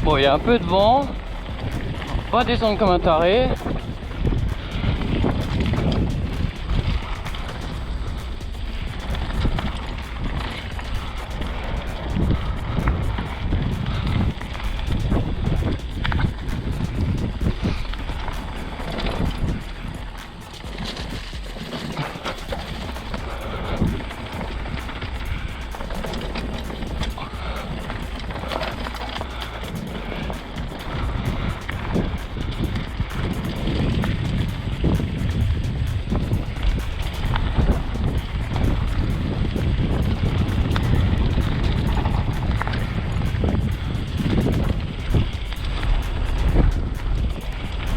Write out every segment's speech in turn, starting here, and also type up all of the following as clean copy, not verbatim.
Bon, il y a un peu de vent. Pas descendre comme un taré.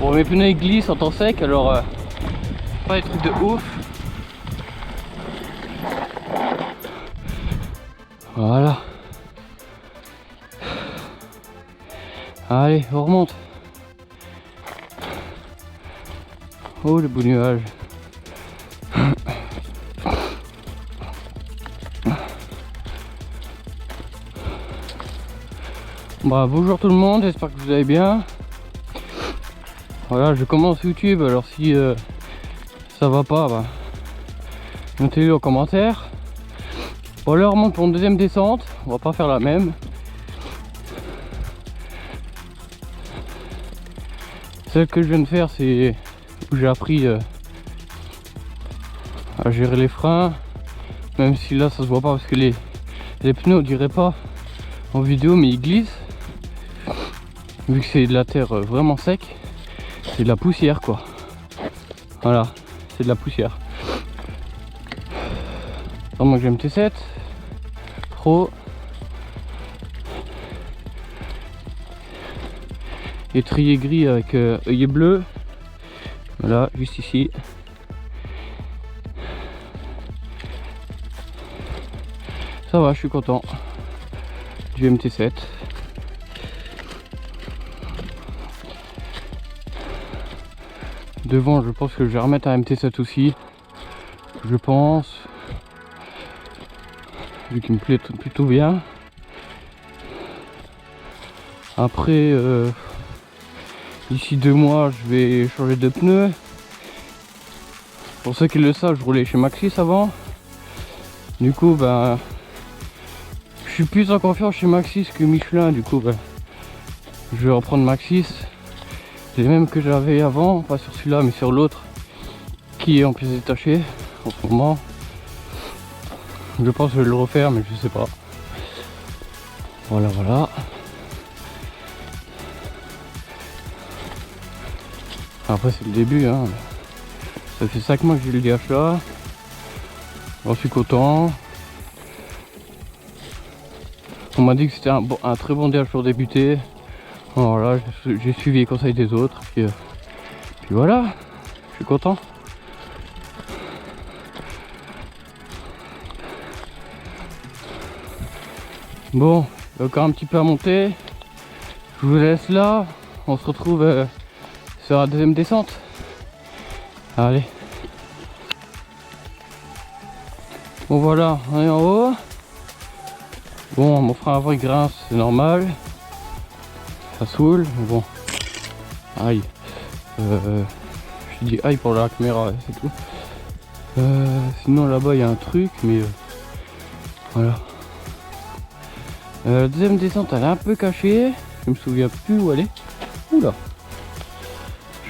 Bon, mes pneus ils glissent en temps sec, alors pas des trucs de ouf. Voilà. Allez, on remonte. Oh, le beau nuage. Bah, bonjour tout le monde, j'espère que vous allez bien. Voilà, je commence YouTube, alors si ça va pas, bah, notez-le en commentaire. Bon, là on remonte pour une deuxième descente, on va pas faire la même. Celle que je viens de faire, c'est où j'ai appris à gérer les freins, même si là ça se voit pas parce que les pneus on dirait pas en vidéo, mais ils glissent. Vu que c'est de la terre vraiment sec, c'est de la poussière quoi. Voilà, c'est de la poussière. Alors moi j'ai MT7 Pro. Étrier gris avec œillet bleu. Voilà, juste ici. Ça va, je suis content du MT7. Devant, je pense que je vais remettre un MT7 aussi. Je pense. Vu qu'il me plaît plutôt bien. Après, d'ici 2 mois, je vais changer de pneus. Pour ceux qui le savent, je roulais chez Maxxis avant. Du coup, ben, je suis plus en confiance chez Maxxis que Michelin. Du coup, ben, je vais reprendre Maxxis. Les mêmes que j'avais avant, pas sur celui-là, mais sur l'autre, qui est en pièces détachées en ce moment. Je pense que je vais le refaire, mais je sais pas. Voilà, voilà. Après, c'est le début, hein. Ça fait 5 mois que j'ai le DH là. J'en suis content. On m'a dit que c'était un très bon DH pour débuter. Voilà, j'ai suivi les conseils des autres. Puis voilà, je suis content. Bon, il y a encore un petit peu à monter. Je vous laisse là. On se retrouve sur la deuxième descente. Allez. Bon voilà, on est en haut. Bon, mon frein avant il grince, c'est normal. Ça saoule, mais bon. Aïe. Je dis aïe pour la caméra, c'est tout. Sinon là-bas il y a un truc, mais voilà. La deuxième descente elle est un peu cachée. Je me souviens plus où elle est. Oula.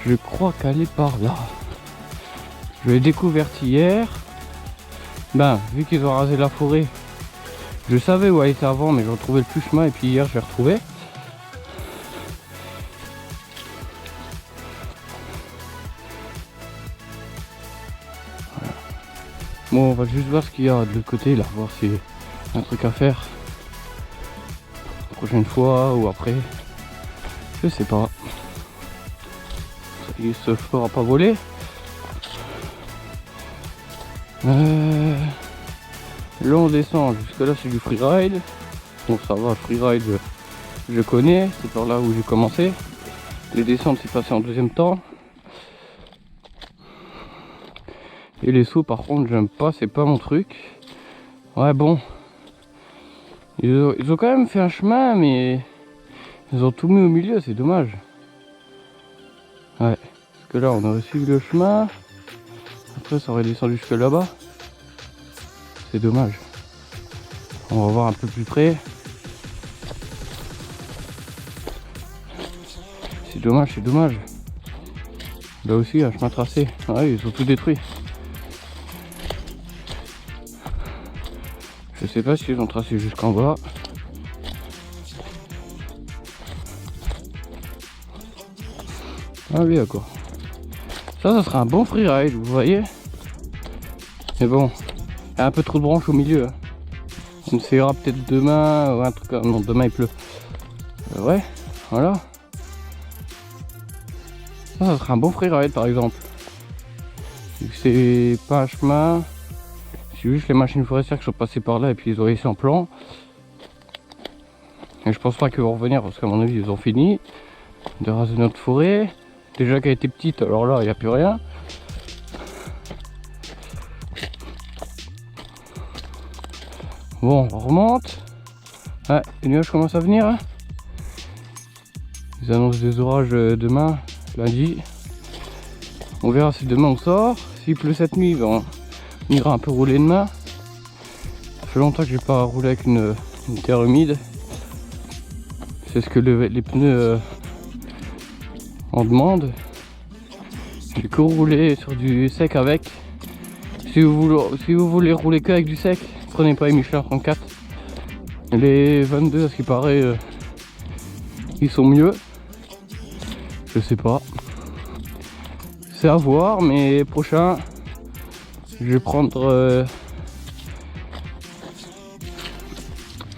Je crois qu'elle est par là. Je l'ai découverte hier. Ben, vu qu'ils ont rasé la forêt, je savais où elle était avant, mais je retrouvais le plus chemin et puis hier je l'ai retrouvé. Voilà. Bon, on va juste voir ce qu'il y a de l'autre côté là, voir s'il y a un truc à faire. La prochaine fois ou après. Je sais pas. Il se fera pas voler. Là on descend, jusque là c'est du freeride. Bon ça va, freeride je connais, c'est par là où j'ai commencé. Les descentes c'est passé en deuxième temps. Et les sauts par contre j'aime pas, c'est pas mon truc. Ouais bon. Ils ont quand même fait un chemin, mais Ils ont tout mis au milieu, c'est dommage. Ouais, parce que là on aurait suivi le chemin. Après ça aurait descendu jusque là-bas. C'est dommage. On va voir un peu plus près. C'est dommage, c'est dommage. Là aussi, un chemin tracé. Ouais, ils ont tout détruit. Je sais pas s'ils ont tracé jusqu'en bas. Ah oui, d'accord. Ça sera un bon freeride, vous voyez. Mais bon, il y a un peu trop de branches au milieu. On essaiera peut-être demain ou un truc comme... Non, demain il pleut. Ouais, voilà. Ça sera un bon freeride par exemple. Vu que c'est pas un chemin, c'est juste les machines forestières qui sont passées par là et puis ils ont laissé en plan. Et je pense pas qu'ils vont revenir parce qu'à mon avis ils ont fini de raser notre forêt. Déjà qu'elle était petite, alors là il n'y a plus rien. Bon, on remonte. Ah, les nuages commencent à venir. Hein. Ils annoncent des orages demain, lundi. On verra si demain on sort. S'il pleut cette nuit, ben, on ira un peu rouler demain. Ça fait longtemps que j'ai pas roulé avec une terre humide. C'est ce que les pneus en demandent. Du coup, rouler sur du sec avec. Si vous voulez rouler que avec du sec, prenez pas les Michelin 34. Les 22, à ce qui paraît, ils sont mieux. Je sais pas. C'est à voir, mais prochain, je vais prendre...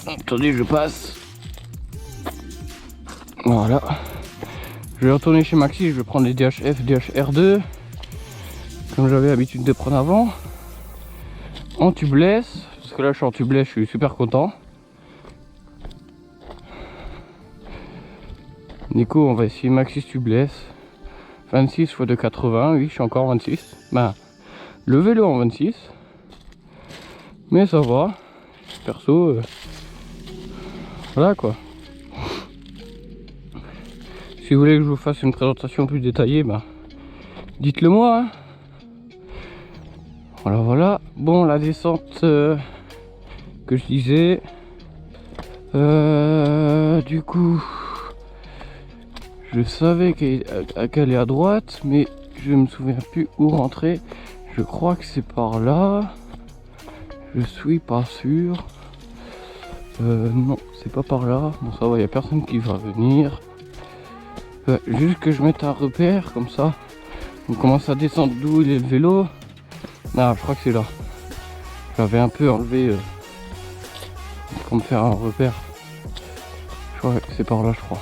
Attendez, je passe. Voilà. Je vais retourner chez Maxi, je vais prendre les DHF, DHR2. Comme j'avais l'habitude de prendre avant. En tubeless. Parce que là, je suis en tubeless, je suis super content. Du coup, on va essayer Maxi tubeless. 26 x 2,80. Oui, je suis encore en 26. Ben, le vélo en 26. Mais ça va. Perso, voilà quoi. Si vous voulez que je vous fasse une présentation plus détaillée, ben, dites-le moi. Hein. Voilà, voilà. Bon, la descente que je disais. Du coup, je savais qu'elle est à droite, mais je me souviens plus où rentrer. Je crois que c'est par là. Je suis pas sûr. Non, c'est pas par là. Bon, ça va, il n'y a personne qui va venir. Juste que je mette un repère, comme ça. On commence à descendre d'où il est le vélo. Ah, je crois que c'est là. J'avais un peu enlevé pour me faire un repère. Je crois que c'est par là, je crois.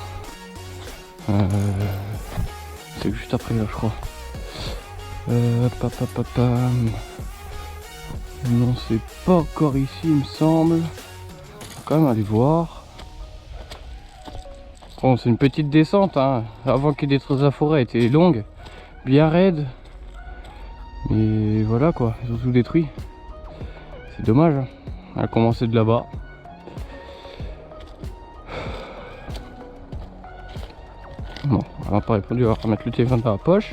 C'est juste après là, je crois. Non, c'est pas encore ici, il me semble. Faut quand même aller voir. Bon, c'est une petite descente, hein. Avant qu'il détruise la forêt, elle était longue, bien raide. Mais voilà quoi, ils ont tout détruit. C'est dommage. Hein. Elle a commencé de là-bas. Bon, elle n'a pas répondu, on va remettre le téléphone dans la poche.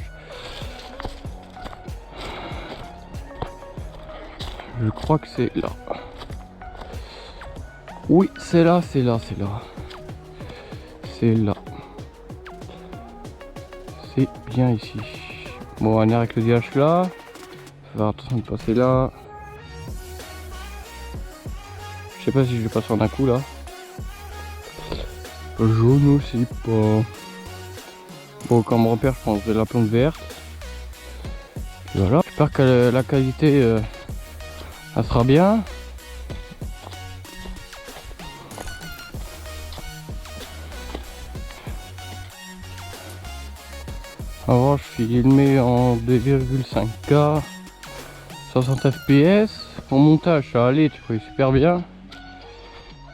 Je crois que c'est là. Oui, c'est là, c'est là, c'est là. C'est là. C'est bien ici. Bon, on est avec le DH là. Je vais faire attention de passer là. Je sais pas si je vais passer en un coup là. Je ne sais pas. Bon, comme repère, je prendrai la plante verte. Et voilà. J'espère que la qualité elle sera bien. Alors, je suis filmé en 2,5K, 60 fps. Pour montage, ça allait, tu vois, super bien.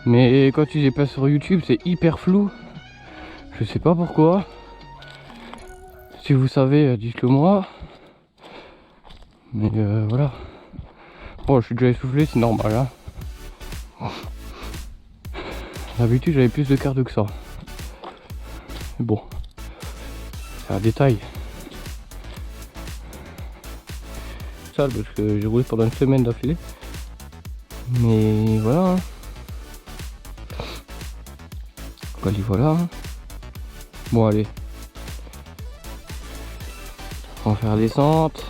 Mais quand tu les passes sur YouTube, c'est hyper flou. Je sais pas pourquoi. Si vous savez, dites-le moi. Mais voilà. Bon, je suis déjà essoufflé, c'est normal. Hein. D'habitude, j'avais plus de cardio que ça. Mais bon, c'est un détail. Ça parce que j'ai roulé pendant une semaine d'affilée. Mais voilà. Voilà. Bon allez. On va faire descente.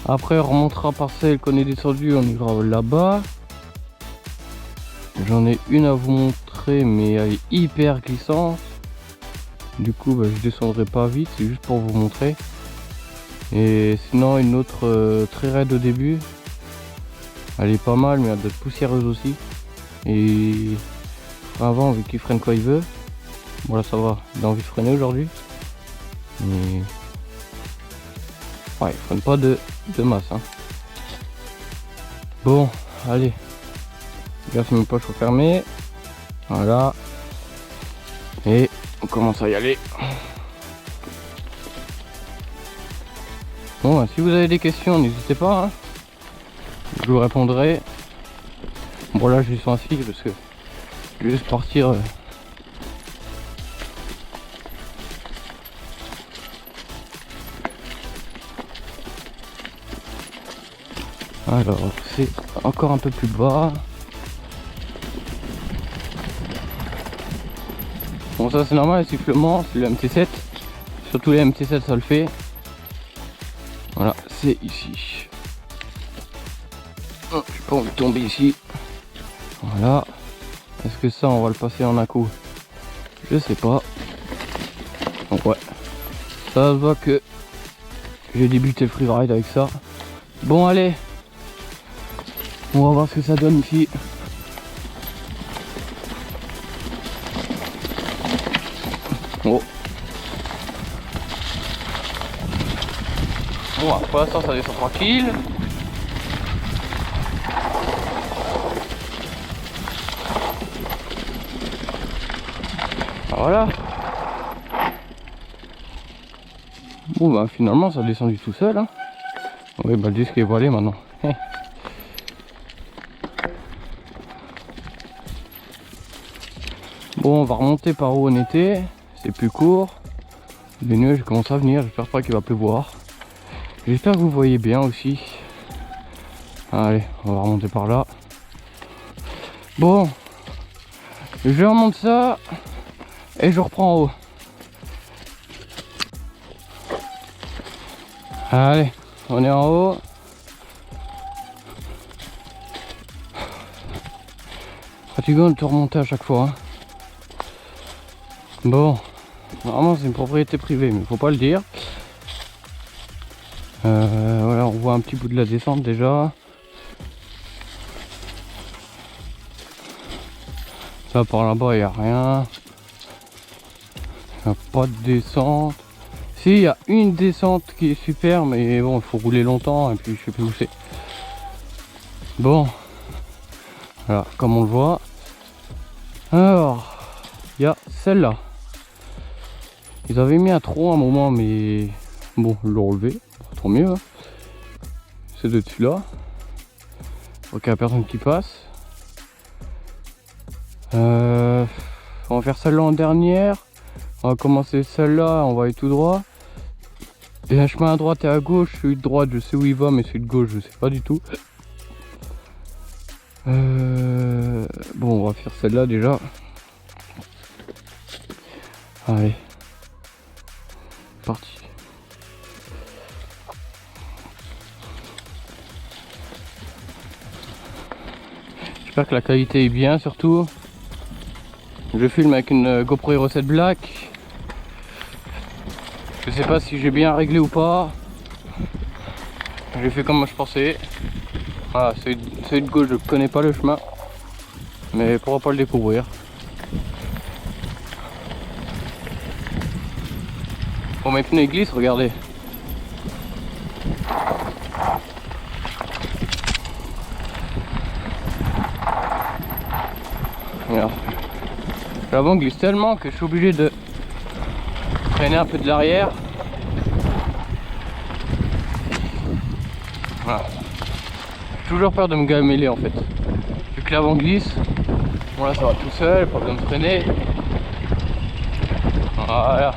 Après on remontera par celle qu'on est descendu, on ira là-bas. J'en ai une à vous montrer mais elle est hyper glissante. Du coup bah, je descendrai pas vite, c'est juste pour vous montrer. Et sinon une autre très raide au début. Elle est pas mal mais elle doit être poussiéreuse aussi. Et avant vu qu'il freine quand il veut. Bon là ça va, il a envie de freiner aujourd'hui. Mais ouais, il freine pas de masse hein. Bon, allez. Regarde si mes poches sont fermées. Voilà. Et on commence à y aller. Bon, si vous avez des questions, n'hésitez pas. Hein. Je vous répondrai. Bon là je suis sans fil parce que je vais juste partir. Alors c'est encore un peu plus bas. Bon ça c'est normal, le sifflement, c'est le MT7. Surtout les MT7 ça le fait. Voilà, c'est ici. Oh, j'ai pas envie de tomber ici. Voilà. Est-ce que ça on va le passer en un coup? Je sais pas. Donc ouais. Ça se voit que j'ai débuté le freeride avec ça. Bon allez. On va voir ce que ça donne ici. Oh. Bon, pour l'instant ça descend tranquille. Voilà. Bon bah finalement ça descend du tout seul. Hein. Oui bah le disque est voilé maintenant. Bon on va remonter par où on était. C'est plus court. Les nuages commencent à venir, j'espère pas qu'il va pleuvoir. J'espère que vous voyez bien aussi. Allez, on va remonter par là. Bon, je remonte ça et je reprends en haut. Allez, on est en haut. Fatigant de te remonter à chaque fois. Hein. Bon, normalement c'est une propriété privée, mais faut pas le dire. Voilà, on voit un petit bout de la descente déjà. Ça par là-bas il n'y a rien. Il n'y a pas de descente. Si, il y a une descente qui est super, mais bon, il faut rouler longtemps et puis je sais plus où c'est. Bon, voilà, comme on le voit. Alors, il y a celle-là. Ils avaient mis un tronc à un moment, mais bon, ils l'ont relevé. Tant mieux. Hein. C'est de dessus là. Ok, il n'y a personne qui passe. On va faire celle-là en dernière. On va commencer celle-là, on va aller tout droit. Il y a un chemin à droite et à gauche. Celui de droite, je sais où il va, mais celui de gauche, je sais pas du tout. Bon, on va faire celle-là déjà. Allez. Parti. J'espère que la qualité est bien surtout. Je filme avec une GoPro Hero 7 Black. Je sais pas si j'ai bien réglé ou pas. J'ai fait comme je pensais. Voilà, celui de gauche, je connais pas le chemin. Mais pourquoi pas le découvrir. Bon, mes pneus glissent, regardez. Regarde. L'avant glisse tellement que je suis obligé de freiner un peu de l'arrière. Voilà. J'ai toujours peur de me gameler en fait. Vu que l'avant glisse, bon là ça va tout seul, pas besoin de freiner. Voilà.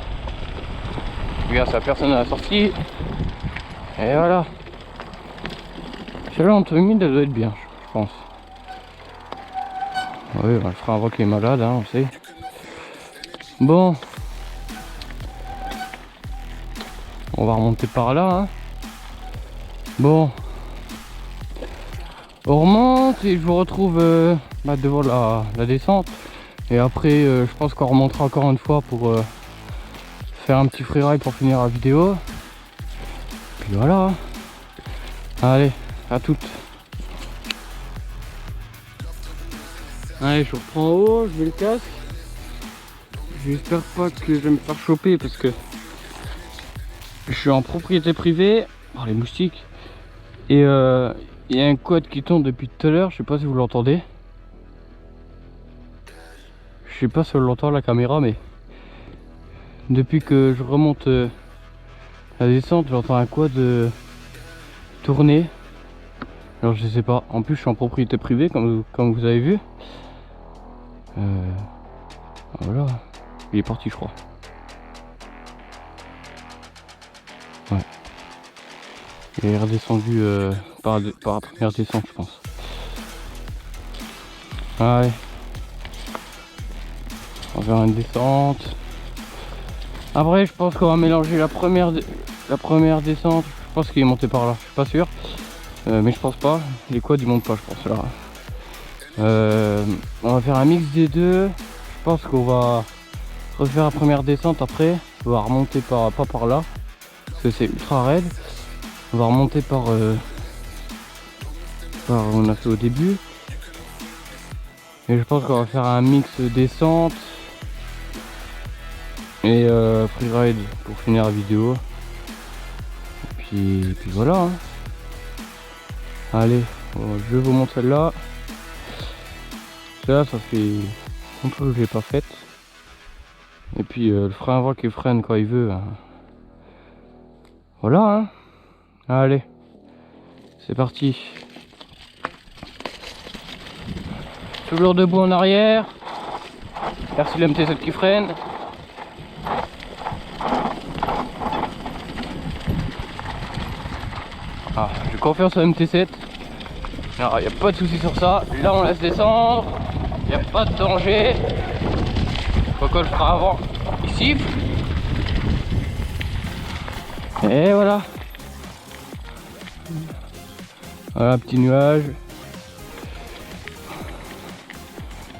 Regarde, ça personne à la sortie. Et voilà. Celle-là entre humide, elle doit être bien, je pense. Oui, on le fera avant qu'il est malade, hein, on sait. Bon. On va remonter par là, hein. Bon. On remonte et je vous retrouve devant la descente. Et après, je pense qu'on remontera encore une fois pour faire un petit freeride pour finir la vidéo. Puis voilà. Allez, à toutes. Allez, je reprends en haut, je mets le casque. J'espère pas que je vais me faire choper parce que je suis en propriété privée. Oh, les moustiques. Et il y a un quad qui tombe depuis tout à l'heure, je sais pas si vous l'entendez. Je sais pas si on l'entend la caméra, mais depuis que je remonte la descente, j'entends un quad tourner. Alors je sais pas, en plus je suis en propriété privée comme vous avez vu. Voilà, il est parti je crois. Ouais. Il est redescendu par la première descente je pense. Allez. On va faire une descente. Après je pense qu'on va mélanger la première descente. Je pense qu'il est monté par là, je suis pas sûr. Mais je pense pas. Les quads ils montent pas je pense là. On va faire un mix des deux. Je pense qu'on va refaire la première descente après. On va remonter pas par là. Parce que c'est ultra raide. On va remonter par où on a fait au début. Et je pense qu'on va faire un mix descente et freeride pour finir la vidéo. Et puis voilà. Hein. Allez, je vous montre celle-là. Celle-là, ça fait longtemps que je l'ai pas faite. Et puis le frein avant qui freine quand il veut. Hein. Voilà. Hein. Allez, c'est parti. Toujours debout en arrière. Merci le MT7 qui freine. Ah, j'ai confiance au MT7. Il n'y a pas de souci sur ça. Là on laisse descendre. Il n'y a pas de danger. Coco le fera avant. Il siffle. Et voilà. Voilà, petit nuage.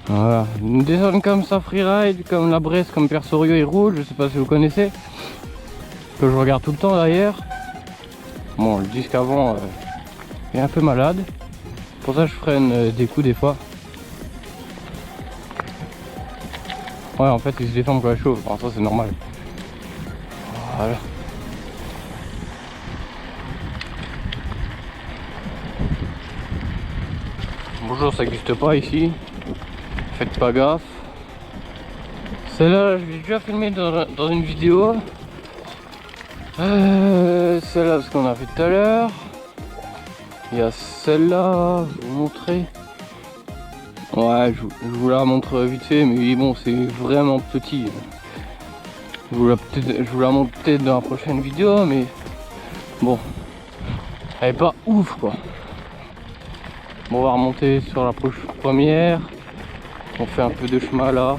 Voilà, une descente comme ça freeride, comme la Bresse, comme Persorio et roule, je sais pas si vous connaissez. Que je regarde tout le temps d'ailleurs. Bon, le disque avant est un peu malade. Pour ça je freine des coups des fois. Ouais, en fait il se déforme quand il chauffe, enfin, ça c'est normal. Voilà. Bonjour, ça n'existe pas ici. Faites pas gaffe. Celle-là, je l'ai déjà filmé dans une vidéo. Celle-là, ce qu'on a fait tout à l'heure. Il y a celle-là, je vais vous montrer. Ouais, je vous la montre vite fait, mais bon, c'est vraiment petit. Je vous la montre peut-être dans la prochaine vidéo, mais bon, elle est pas ouf quoi. Bon, on va remonter sur la première. On fait un peu de chemin là.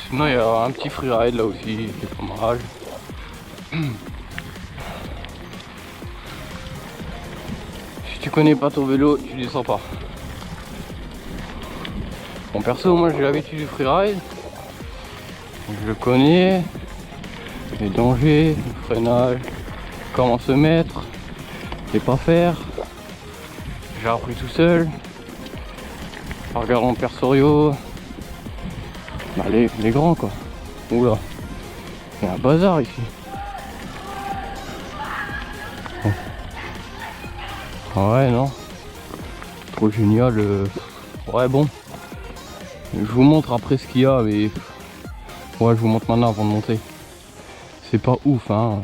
Sinon il y a un petit freeride là aussi, qui est pas mal. Si tu connais pas ton vélo, tu descends pas. Bon, perso, moi j'ai l'habitude du freeride. Je le connais. Les dangers, le freinage, comment se mettre, et pas faire. J'ai appris tout seul. En regardant Persorio. Bah, les grands quoi. Oula. Il y a un bazar ici. Oh. Ouais non. Trop génial. Ouais bon. Je vous montre après ce qu'il y a, mais ouais, je vous montre maintenant avant de monter. C'est pas ouf hein.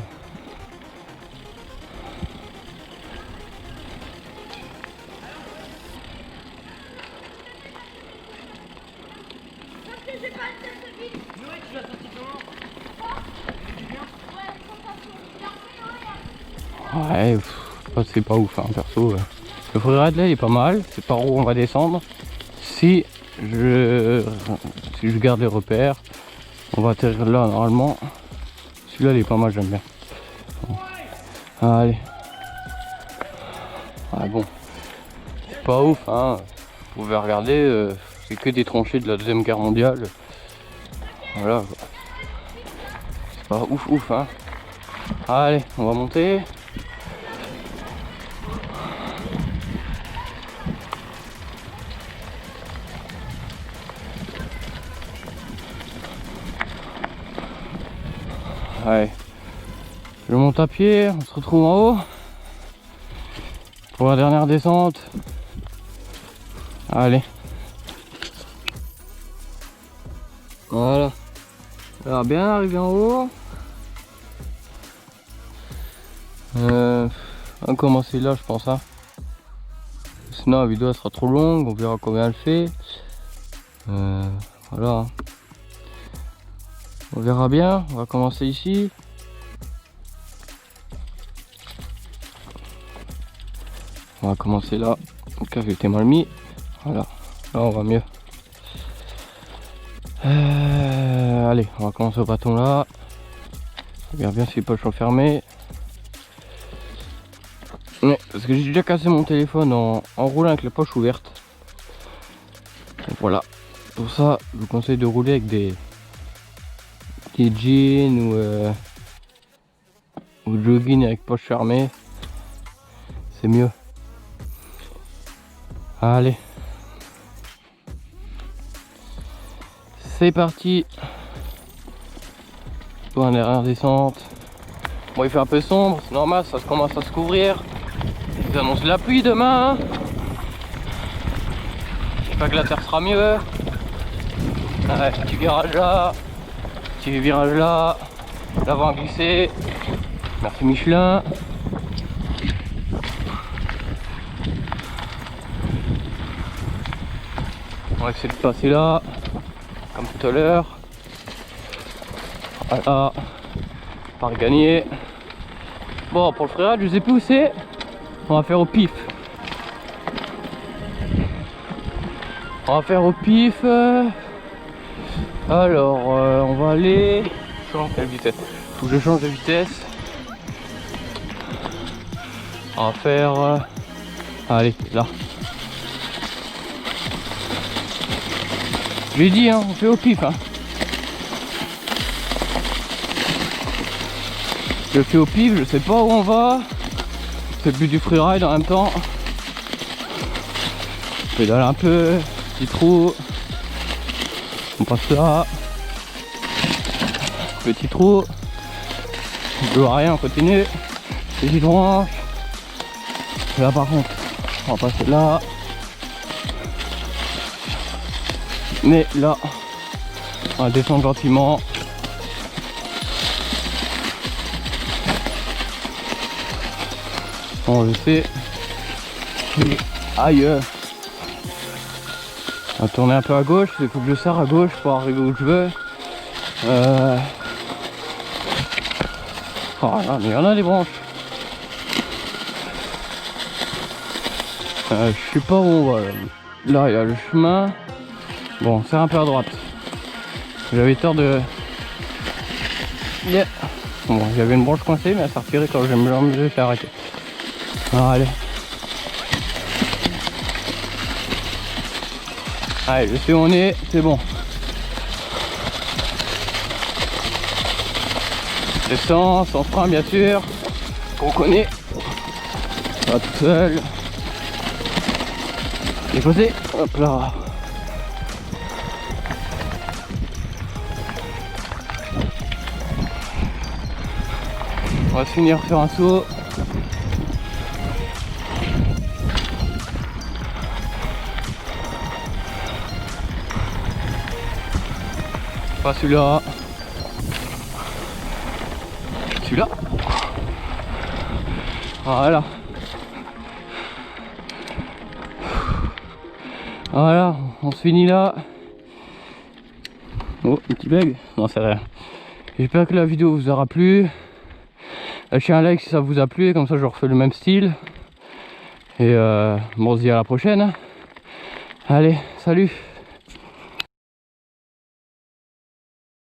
c'est pas ouf, hein, perso. Le freeride là il est pas mal, c'est par où on va descendre. Si je garde les repères, on va atterrir là normalement. Celui-là il est pas mal, j'aime bien. Bon. Allez. Ah bon, c'est pas ouf, hein. Vous pouvez regarder, c'est que des tranchées de la Deuxième Guerre mondiale. Voilà. C'est pas ouf ouf, hein. Allez, on va monter. Allez, je monte à pied, on se retrouve en haut pour la dernière descente. Allez. Voilà. Alors bien arrivé en haut. On va commencer là, je pense. Hein. Sinon la vidéo elle sera trop longue, on verra combien elle fait. Voilà. On verra bien, on va commencer ici. On va commencer là. Le café était mal mis. Voilà, là on va mieux. Allez, on va commencer au bâton là. Regarde bien si les poches sont fermées. Ouais, parce que j'ai déjà cassé mon téléphone en roulant avec les poches ouvertes. Donc voilà. Pour ça, je vous conseille de rouler avec des jeans ou jogging avec poche fermée. C'est mieux. Allez. C'est parti pour une dernière descente. Bon, il fait un peu sombre, c'est normal, ça commence à se couvrir. Ils annoncent la pluie demain. Hein. J'espère que la terre sera mieux. Ouais, petit virage là, petit virage là, l'avant glissé. Merci Michelin. On va essayer de passer là, comme tout à l'heure. Voilà, par gagner. Bon, pour le freeride, je sais plus où c'est. On va faire au pif. On va faire au pif. Alors, on va aller. Change quelle vitesse? Faut que je change de vitesse. On va faire. Allez, là. Je l'ai dit, hein, on fait au pif. Hein. Je fais au pif, je sais pas où on va. C'est plus du freeride en même temps. Je pédale un peu, petit trou. On passe là. Petit trou. Je vois rien, on continue. Petit branche. Là par contre, on va passer là. Mais là, on va descendre gentiment. Bon, je sais. Aïe. On va tourner un peu à gauche. Il faut que je serre à gauche pour arriver où je veux. Oh là, mais il y en a des branches. Je sais pas où on va. Là, il y a le chemin. Bon, on serre un peu à droite. J'avais tort de... Yeah. Bon, il y avait une branche coincée, mais elle s'est retirée quand je l'ai arrêté. Alors, allez. Allez, je sais où on est, c'est bon. Descends, sans frein bien sûr. Qu'on connaît. Pas tout seul. Déposer. Hop là. On va finir sur un saut. Pas celui-là. Celui-là. Voilà. Voilà, on se finit là. Oh, un petit bug. Non, c'est rien. J'espère que la vidéo vous aura plu. Lâchez un like si ça vous a plu, comme ça je refais le même style. Et bon, on se dit à la prochaine. Allez, salut!